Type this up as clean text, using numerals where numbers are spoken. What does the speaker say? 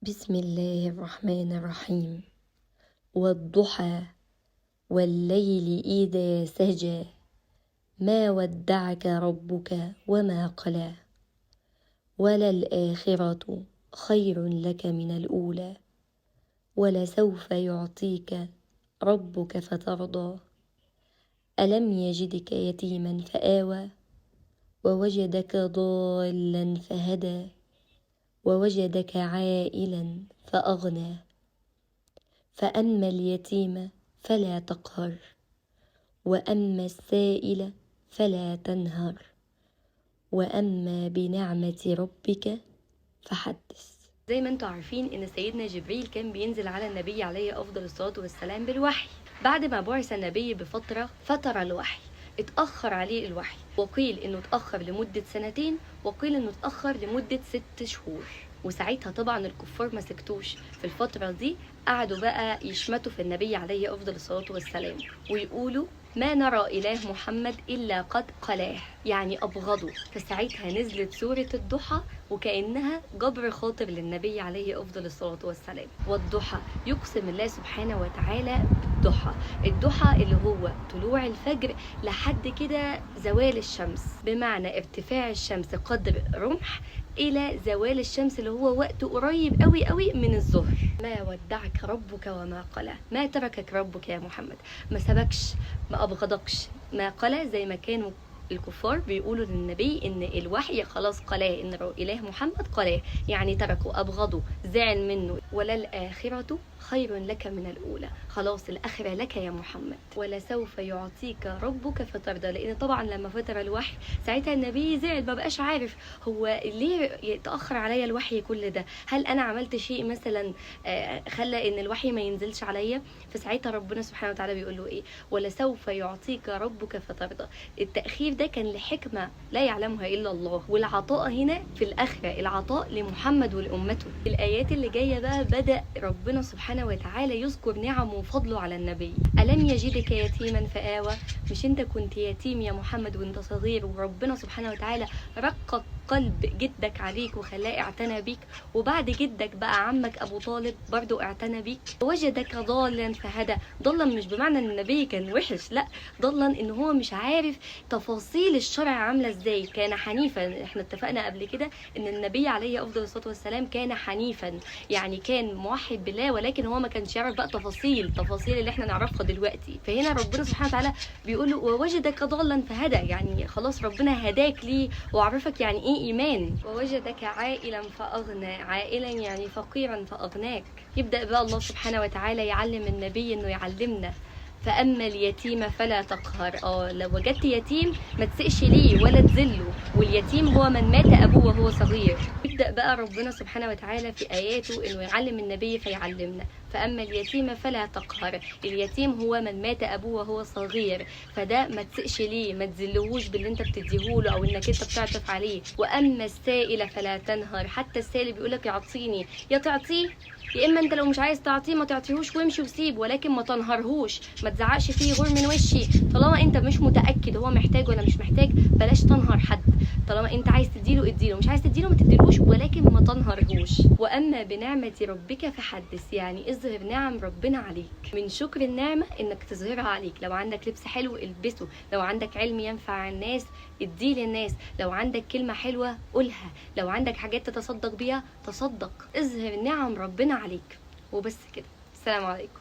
بسم الله الرحمن الرحيم. والضحى والليل إذا سجى ما ودعك ربك وما قلى وللآخرة خير لك من الأولى ولسوف يعطيك ربك فترضى ألم يجدك يتيما فآوى ووجدك ضالا فهدى ووجدك عائلا فأغنى فأما اليتيم فلا تقهر وأما السائل فلا تنهر وأما بنعمة ربك فحدث. زي ما انتم عارفين ان سيدنا جبريل كان بينزل على النبي عليه أفضل الصلاة والسلام بالوحي. بعد ما بعث النبي بفترة فتر الوحي، اتأخر عليه الوحي، وقيل انه اتأخر لمدة 2 وقيل انه اتأخر لمدة 6 شهور. وساعتها طبعا الكفار ما سكتوش في الفترة دي، قعدوا بقى يشمتوا في النبي عليه أفضل الصلاة والسلام ويقولوا ما نرى إله محمد إلا قد قلاه، يعني أبغضوا. فساعتها نزلت سورة الضحى وكأنها جبر خاطر للنبي عليه أفضل الصلاة والسلام. والضحى يقسم الله سبحانه وتعالى بالضحى، الضحى اللي هو طلوع الفجر لحد كده زوال الشمس، بمعنى ارتفاع الشمس قدر رمح إلى زوال الشمس اللي هو وقت قريب قوي قوي من الظهر. ما ودعك ربك وما قلى، ما تركك ربك يا محمد، ما سبكش، ما أبغضكش، ما قلى زي ما كانوا الكفار بيقولوا للنبي ان الوحي خلاص قلاه، ان اله محمد قلاه، يعني تركه، ابغضه، زعل منه. وللآخرة خير لك من الأولى، خلاص الآخرة لك يا محمد. ولسوف يعطيك ربك فترضى، لأن طبعا لما فتر الوحي ساعتها النبي زعل، ما بقاش عارف هو ليه يتأخر عليا الوحي كل ده، هل أنا عملت شيء مثلا خلى إن الوحي ما ينزلش عليا؟ فساعتها ربنا سبحانه وتعالى بيقول له إيه؟ ولسوف يعطيك ربك فترضى. التأخير ده كان لحكمة لا يعلمها إلا الله، والعطاء هنا في الآخرة العطاء لمحمد ولأمته. الآيات اللي جاية بقى بدأ ربنا سبحانه وتعالى يذكر نعمه وفضله على النبي. ألم يجدك يتيما فآوى، مش انت كنت يتيم يا محمد وانت صغير، وربنا سبحانه وتعالى رقق قلب جدك عليك وخلاه اعتنى بيك، وبعد جدك بقى عمك أبو طالب برضو اعتنى بيك. وجدك ضالا فهدى، ضلا مش بمعنى ان النبي كان وحش، لا، ضلا ان هو مش عارف تفاصيل الشرع عامله ازاي. كان حنيفا، احنا اتفقنا قبل كده ان النبي عليه افضل الصلاه والسلام كان حنيفا، يعني كان موحد بالله، ولكن هو ما كانش يعرف بقى تفاصيل اللي احنا نعرفها دلوقتي. فهنا ربنا سبحانه وتعالى بيقول له ووجدك ضالا فهدى، يعني خلاص ربنا هداك ليه وعرفك يعني ايه ايمان. ووجدك عائلا فاغنى، عائلا يعني فقيرا فاغناك. يبدا بقى الله سبحانه وتعالى يعلم النبي انه يعلمنا فأما اليتيم فلا تقهر. لو وجدت يتيم ما تسقش ليه ولا تذله، واليتيم هو من مات أبوه وهو صغير. يبدأ بقى ربنا سبحانه وتعالى في آياته إنه يعلم النبي فيعلمنا فأما اليتيم فلا تقهر. اليتيم هو من مات أبوه وهو صغير، فده ما تسقش ليه، ما تذلهوش باللي انت بتديهوله أو إنك انت بتعطف عليه. وأما السائل فلا تنهر، حتى السائل بيقولك يعطيني، يا تعطيه يا اما انت لو مش عايز تعطيه ما تعطيهوش وامشي وسيب، ولكن ما تنهرهوش، ما تزعقش فيه غور من وشي. طالما انت مش متاكد هو محتاج ولا مش محتاج بلاش تنهر حد. طالما انت عايز تديله اديله، مش عايز تديله ما تديلوش، ولكن ما تنهرهوش. واما بنعمه ربك فحدث، يعني اظهر نعم ربنا عليك. من شكر النعمه انك تظهرها عليك. لو عندك لبس حلو البسه، لو عندك علم ينفع الناس اديه للناس، لو عندك كلمه حلوه قولها، لو عندك حاجات تتصدق بيها تصدق. اظهر نعم ربنا عليك وبس كده. السلام عليكم.